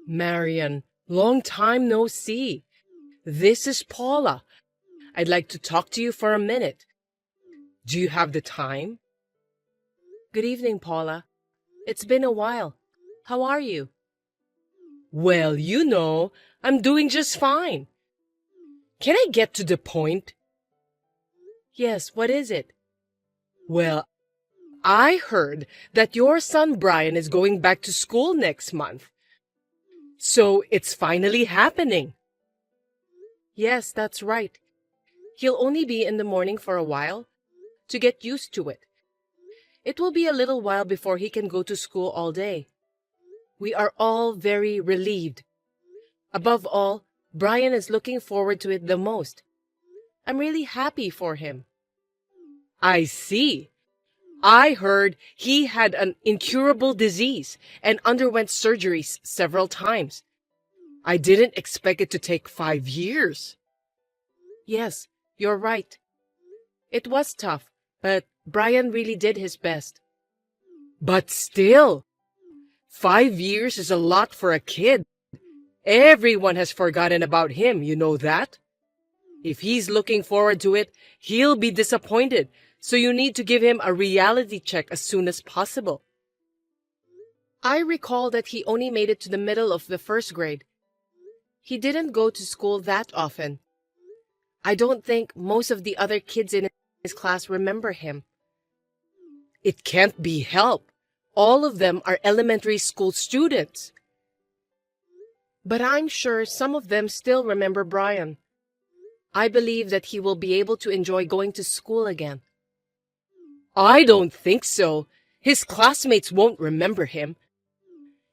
Marian, long time no see. This is Paula. I'd like to talk to you for a minute. Do you have the time? Good evening, Paula. It's been a while. How are you? Well, I'm doing just fine. Can I get to the point? Yes, what is it? Well, I heard that your son Brian is going back to school next month. So it's finally happening. Yes, that's right. He'll only be in the morning for a while to get used to it. It will be a little while before he can go to school all day. We are all very relieved. Above all, Brian is looking forward to it the most. I'm really happy for him. I see. I heard he had an incurable disease and underwent surgeries several times. I didn't expect it to take 5 years. Yes, you're right. It was tough, but Brian really did his best. But still, 5 years is a lot for a kid. Everyone has forgotten about him, you know that? If he's looking forward to it, he'll be disappointed, so you need to give him a reality check as soon as possible. I recall that he only made it to the middle of the first grade. He didn't go to school that often. I don't think most of the other kids in his class remember him. It can't be helped. All of them are elementary school students. But I'm sure some of them still remember Brian. I believe that he will be able to enjoy going to school again. I don't think so. His classmates won't remember him.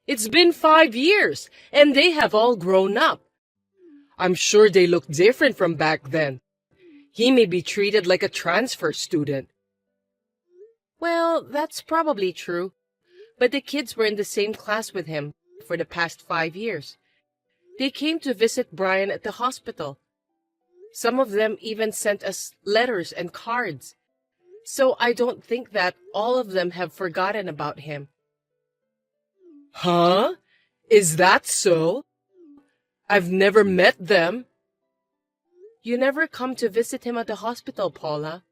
It's been 5 years, and they have all grown up. I'm sure they look different from back then. He may be treated like a transfer student. Well, that's probably true. But the kids were in the same class with him for the past 5 years. They came to visit Brian at the hospital. Some of them even sent us letters and cards. So I don't think that all of them have forgotten about him. Huh? Is that so? I've never met them. You never come to visit him at the hospital, Paula.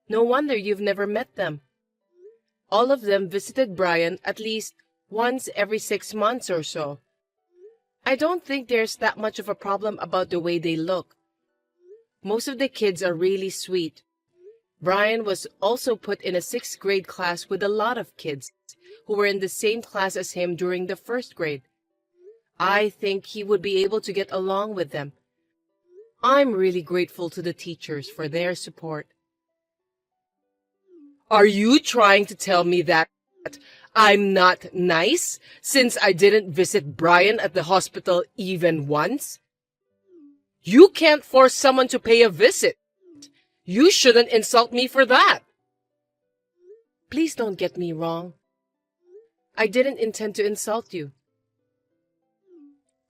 No wonder you've never met them. All of them visited Brian at least once every 6 months or so. I don't think there's that much of a problem about the way they look. Most of the kids are really sweet. Brian was also put in a 6th grade class with a lot of kids who were in the same class as him during the 1st grade. I think he would be able to get along with them. I'm really grateful to the teachers for their support. Are you trying to tell me that I'm not nice since I didn't visit Brian at the hospital even once? You can't force someone to pay a visit. You shouldn't insult me for that. Please don't get me wrong. I didn't intend to insult you.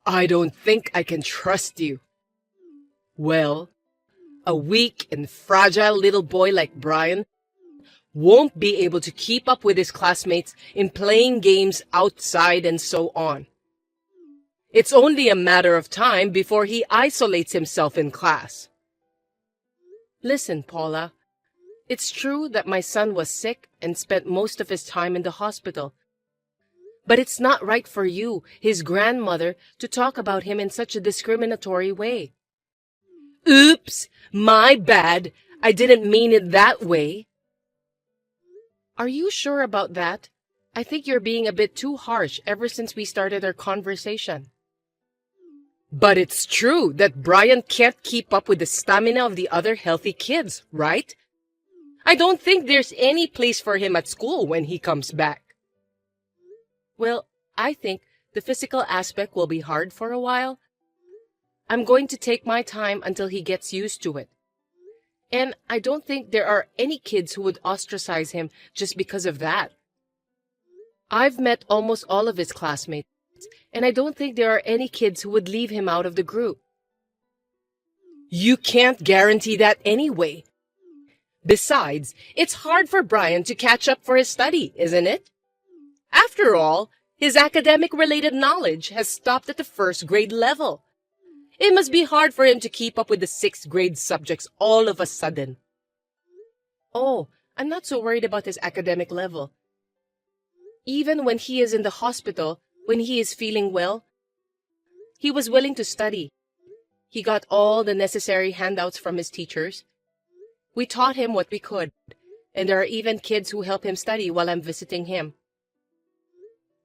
I don't think I can trust you. Well, a weak and fragile little boy like Brian won't be able to keep up with his classmates in playing games outside and so on. It's only a matter of time before he isolates himself in class. Listen, Paula, it's true that my son was sick and spent most of his time in the hospital. But it's not right for you, his grandmother, to talk about him in such a discriminatory way. Oops, my bad. I didn't mean it that way. Are you sure about that? I think you're being a bit too harsh ever since we started our conversation. But it's true that Brian can't keep up with the stamina of the other healthy kids, right? I don't think there's any place for him at school when he comes back. Well, I think the physical aspect will be hard for a while. I'm going to take my time until he gets used to it. And I don't think there are any kids who would ostracize him just because of that. I've met almost all of his classmates, and I don't think there are any kids who would leave him out of the group. You can't guarantee that anyway. Besides, it's hard for Brian to catch up for his study, isn't it? After all, His academic-related knowledge has stopped at the first grade level. It must be hard for him to keep up with the sixth grade subjects all of a sudden. Oh, I'm not so worried about his academic level. Even when he is in the hospital, when he is feeling well, he was willing to study. He got all the necessary handouts from his teachers. We taught him what we could, and there are even kids who help him study while I'm visiting him.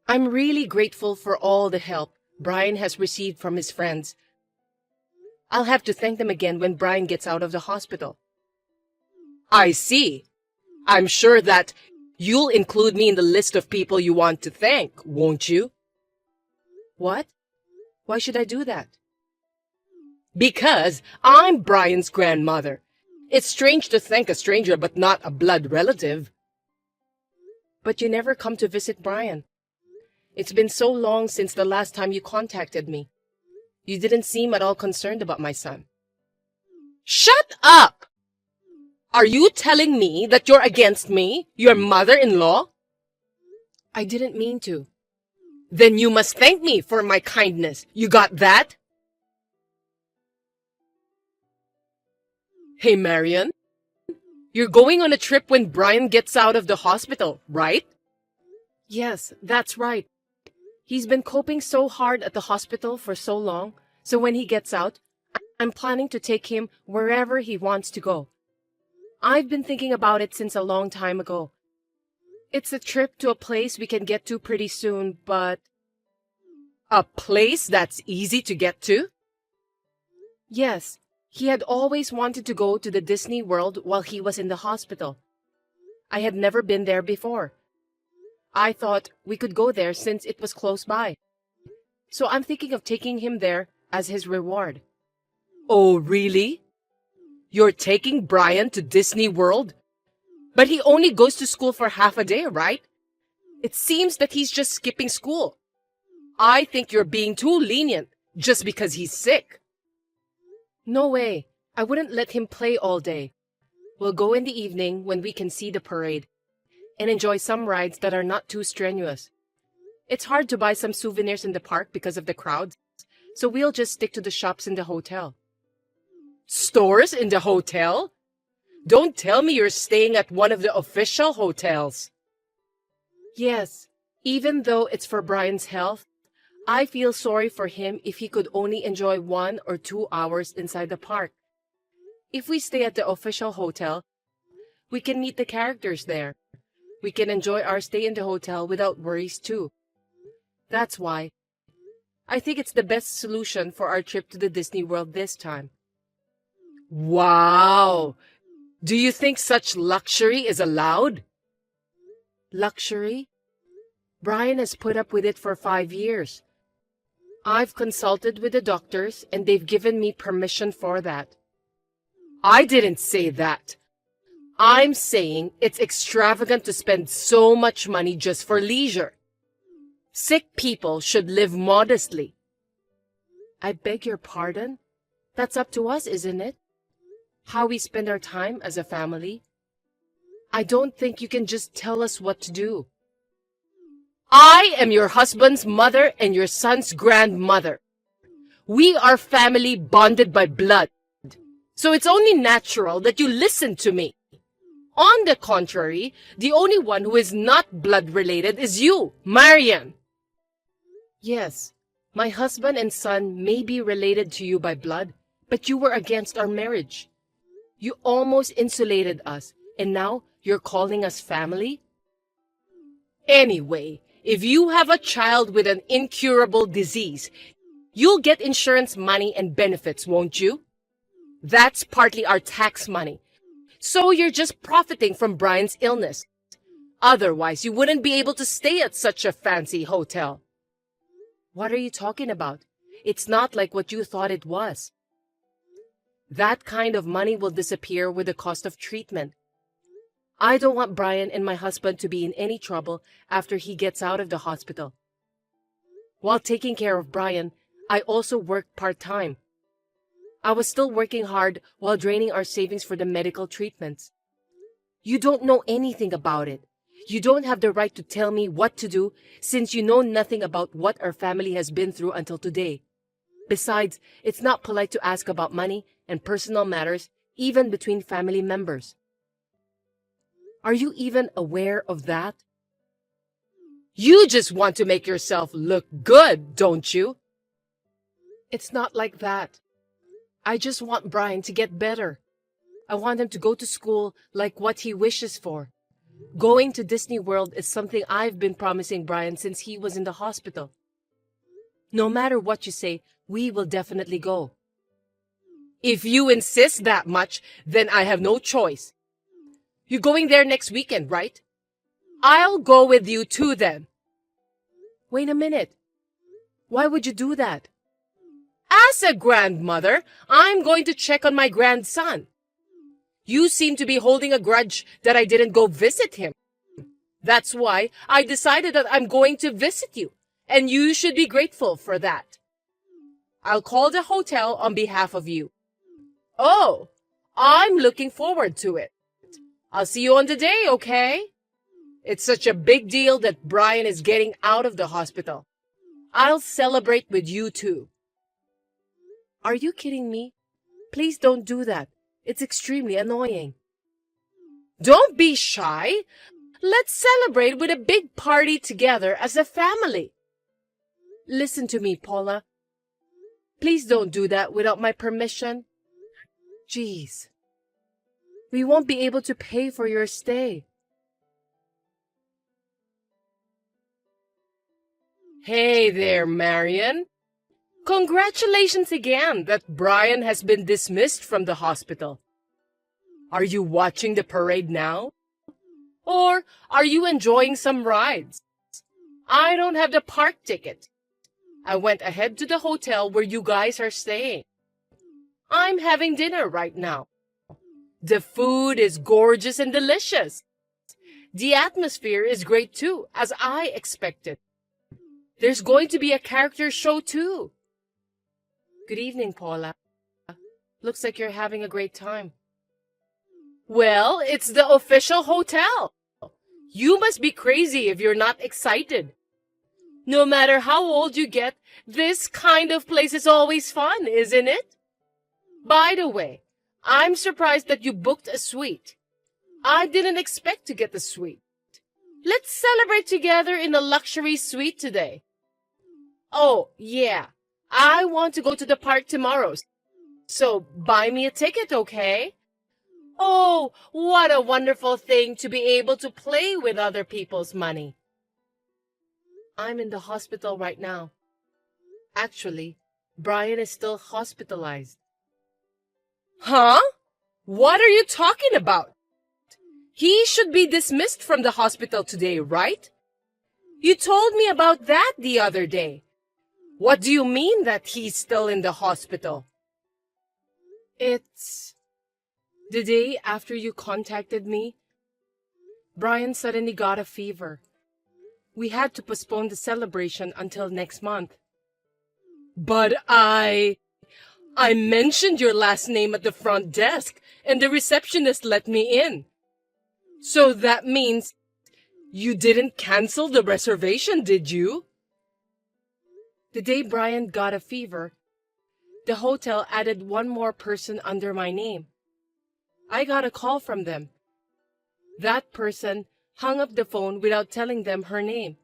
I'm really grateful for all the help Brian has received from his friends. I'll have to thank them again when Brian gets out of the hospital. I see. I'm sure that you'll include me in the list of people you want to thank, won't you? What? Why should I do that? Because I'm Brian's grandmother. It's strange to thank a stranger but not a blood relative. But you never come to visit Brian. It's been so long since the last time you contacted me. You didn't seem at all concerned about my son. Shut up! Are you telling me that you're against me, your mother-in-law? I didn't mean to. Then you must thank me for my kindness. You got that? Hey, Marian. You're going on a trip when Brian gets out of the hospital, right? Yes, that's right. He's been coping so hard at the hospital for so long, so when he gets out, I'm planning to take him wherever he wants to go. I've been thinking about it since a long time ago. It's a trip to a place we can get to pretty soon, but... A place that's easy to get to? Yes, he had always wanted to go to the Disney World while he was in the hospital. I had never been there before. I thought we could go there since it was close by. So I'm thinking of taking him there as his reward. Oh, really? You're taking Brian to Disney World? But he only goes to school for half a day, right? It seems that he's just skipping school. I think you're being too lenient just because he's sick. No way. I wouldn't let him play all day. We'll go in the evening when we can see the parade and enjoy some rides that are not too strenuous. It's hard to buy some souvenirs in the park because of the crowds, so we'll just stick to the shops in the hotel. Stores in the hotel? Don't tell me you're staying at one of the official hotels. Yes, even though it's for Brian's health, I feel sorry for him if he could only enjoy 1 or 2 hours inside the park. If we stay at the official hotel, we can meet the characters there. We can enjoy our stay in the hotel without worries too. That's why I think it's the best solution for our trip to the Disney World this time. Wow! Do you think such luxury is allowed? Luxury? Brian has put up with it for 5 years. I've consulted with the doctors and they've given me permission for that. I didn't say that. I'm saying it's extravagant to spend so much money just for leisure. Sick people should live modestly. I beg your pardon? That's up to us, isn't it? How we spend our time as a family. I don't think you can just tell us what to do. I am your husband's mother and your son's grandmother. We are family bonded by blood. So it's only natural that you listen to me. On the contrary, the only one who is not blood related is you, Marian. Yes, my husband and son may be related to you by blood, but you were against our marriage. You almost insulated us, and now you're calling us family? Anyway, if you have a child with an incurable disease, you'll get insurance money and benefits, won't you? That's partly our tax money. So you're just profiting from Brian's illness. Otherwise, you wouldn't be able to stay at such a fancy hotel. What are you talking about? It's not like what you thought it was. That kind of money will disappear with the cost of treatment. I don't want Brian and my husband to be in any trouble after he gets out of the hospital. While taking care of Brian, I also worked part-time. I was still working hard while draining our savings for the medical treatments. You don't know anything about it. You don't have the right to tell me what to do since you know nothing about what our family has been through until today. Besides, it's not polite to ask about money and personal matters, even between family members. Are you even aware of that? You just want to make yourself look good, don't you? It's not like that. I just want Brian to get better. I want him to go to school like what he wishes for. Going to Disney World is something I've been promising Brian since he was in the hospital. No matter what you say, we will definitely go. If you insist that much, then I have no choice. You're going there next weekend, right? I'll go with you too then. Wait a minute. Why would you do that? As a grandmother, I'm going to check on my grandson. You seem to be holding a grudge that I didn't go visit him. That's why I decided that I'm going to visit you, and you should be grateful for that. I'll call the hotel on behalf of you. Oh, I'm looking forward to it. I'll see you on the day, okay? It's such a big deal that Brian is getting out of the hospital. I'll celebrate with you too. Are you kidding me? Please don't do that. It's extremely annoying. Don't be shy. Let's celebrate with a big party together as a family. Listen to me, Paula. Please don't do that without my permission. Jeez. We won't be able to pay for your stay. Hey there, Marian. Congratulations again that Brian has been dismissed from the hospital. Are you watching the parade now? Or are you enjoying some rides? I don't have the park ticket. I went ahead to the hotel where you guys are staying. I'm having dinner right now. The food is gorgeous and delicious. The atmosphere is great too, as I expected. There's going to be a character show too. Good evening, Paula. Looks like you're having a great time. Well, it's the official hotel. You must be crazy if you're not excited. No matter how old you get, this kind of place is always fun, isn't it? By the way, I'm surprised that you booked a suite. I didn't expect to get the suite. Let's celebrate together in a luxury suite today. Oh, yeah. I want to go to the park tomorrow. So buy me a ticket, okay? Oh, what a wonderful thing to be able to play with other people's money. I'm in the hospital right now. Actually, Brian is still hospitalized. Huh? What are you talking about? He should be dismissed from the hospital today, right? You told me about that the other day. What do you mean that he's still in the hospital? It's the day after you contacted me. Brian suddenly got a fever. We had to postpone the celebration until next month. But I mentioned your last name at the front desk, and the receptionist let me in. So that means you didn't cancel the reservation, did you? The day Brian got a fever, the hotel added one more person under my name. I got a call from them. That person hung up the phone without telling them her name,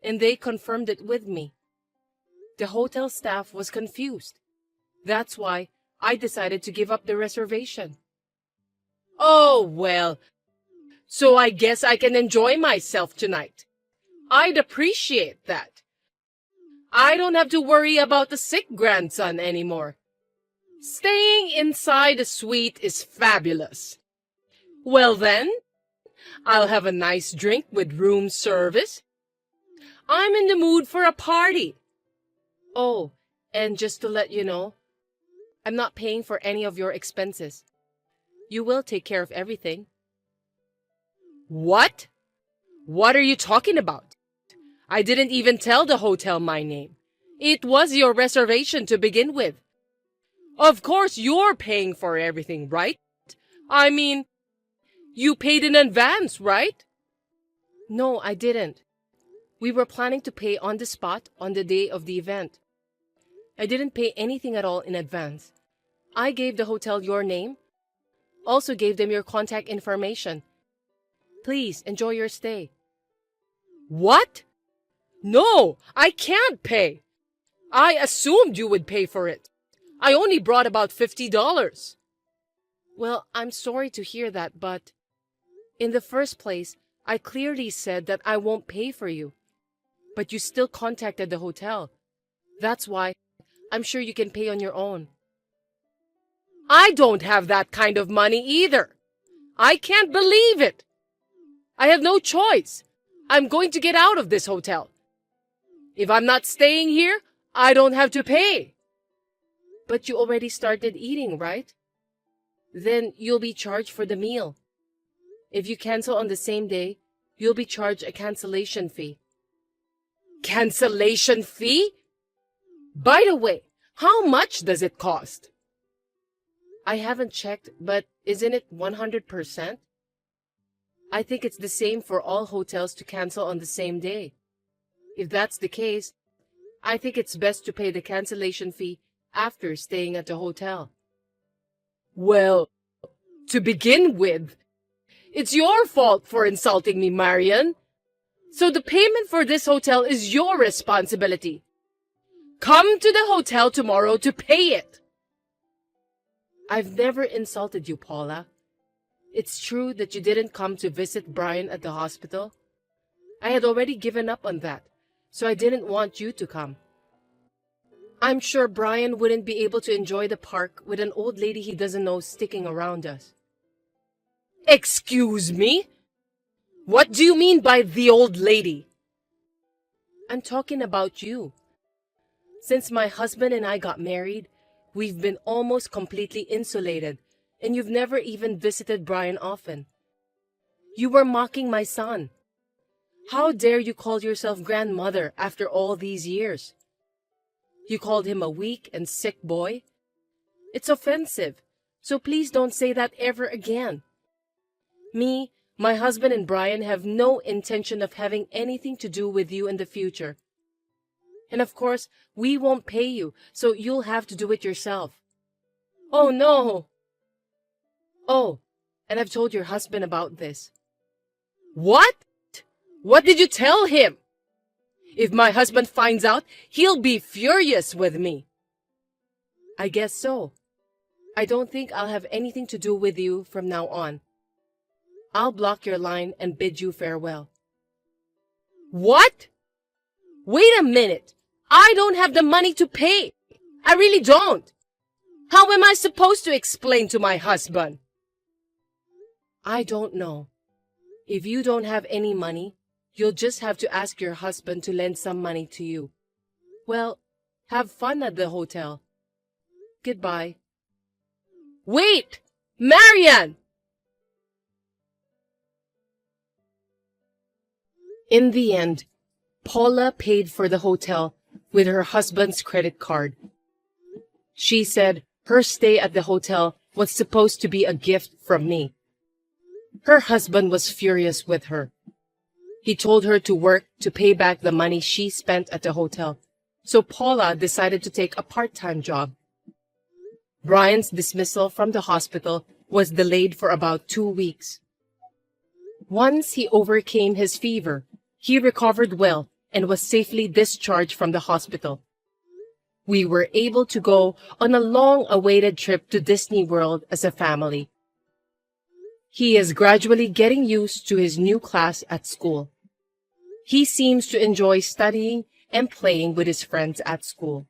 and they confirmed it with me. The hotel staff was confused. That's why I decided to give up the reservation. Oh, well, so I guess I can enjoy myself tonight. I'd appreciate that. I don't have to worry about the sick grandson anymore. Staying inside a suite is fabulous. Well then, I'll have a nice drink with room service. I'm in the mood for a party. Oh, and just to let you know, I'm not paying for any of your expenses. You will take care of everything. What? What are you talking about? I didn't even tell the hotel my name. It was your reservation to begin with. Of course you're paying for everything, right? I mean, you paid in advance, right? No, I didn't. We were planning to pay on the spot on the day of the event. I didn't pay anything at all in advance. I gave the hotel your name, also gave them your contact information. Please enjoy your stay. What? No, I can't pay. I assumed you would pay for it. I only brought about $50. Well, I'm sorry to hear that, but in the first place, I clearly said that I won't pay for you. But you still contacted the hotel. That's why I'm sure you can pay on your own. I don't have that kind of money either. I can't believe it. I have no choice. I'm going to get out of this hotel. If I'm not staying here, I don't have to pay. But you already started eating, right? Then you'll be charged for the meal. If you cancel on the same day, you'll be charged a cancellation fee. Cancellation fee? By the way, how much does it cost? I haven't checked, but isn't it 100%? I think it's the same for all hotels to cancel on the same day. If that's the case, I think it's best to pay the cancellation fee after staying at the hotel. Well, to begin with, it's your fault for insulting me, Marian. So the payment for this hotel is your responsibility. Come to the hotel tomorrow to pay it. I've never insulted you, Paula. It's true that you didn't come to visit Brian at the hospital. I had already given up on that, so I didn't want you to come. I'm sure Brian wouldn't be able to enjoy the park with an old lady he doesn't know sticking around us. Excuse me? What do you mean by the old lady? I'm talking about you. Since my husband and I got married, we've been almost completely insulated, and you've never even visited Brian often. You were mocking my son. How dare you call yourself grandmother after all these years? You called him a weak and sick boy? It's offensive, so please don't say that ever again. Me, my husband and Brian have no intention of having anything to do with you in the future. And of course, we won't pay you, so you'll have to do it yourself. Oh no! Oh, and I've told your husband about this. What? What did you tell him? If my husband finds out, he'll be furious with me. I guess so. I don't think I'll have anything to do with you from now on. I'll block your line and bid you farewell. What? Wait a minute. I don't have the money to pay. I really don't. How am I supposed to explain to my husband? I don't know. If you don't have any money, you'll just have to ask your husband to lend some money to you. Well, have fun at the hotel. Goodbye. Wait! Marian! In the end, Paula paid for the hotel with her husband's credit card. She said her stay at the hotel was supposed to be a gift from me. Her husband was furious with her. He told her to work to pay back the money she spent at the hotel, so Paula decided to take a part-time job. Brian's dismissal from the hospital was delayed for about 2 weeks. Once he overcame his fever, he recovered well and was safely discharged from the hospital. We were able to go on a long-awaited trip to Disney World as a family. He is gradually getting used to his new class at school. He seems to enjoy studying and playing with his friends at school.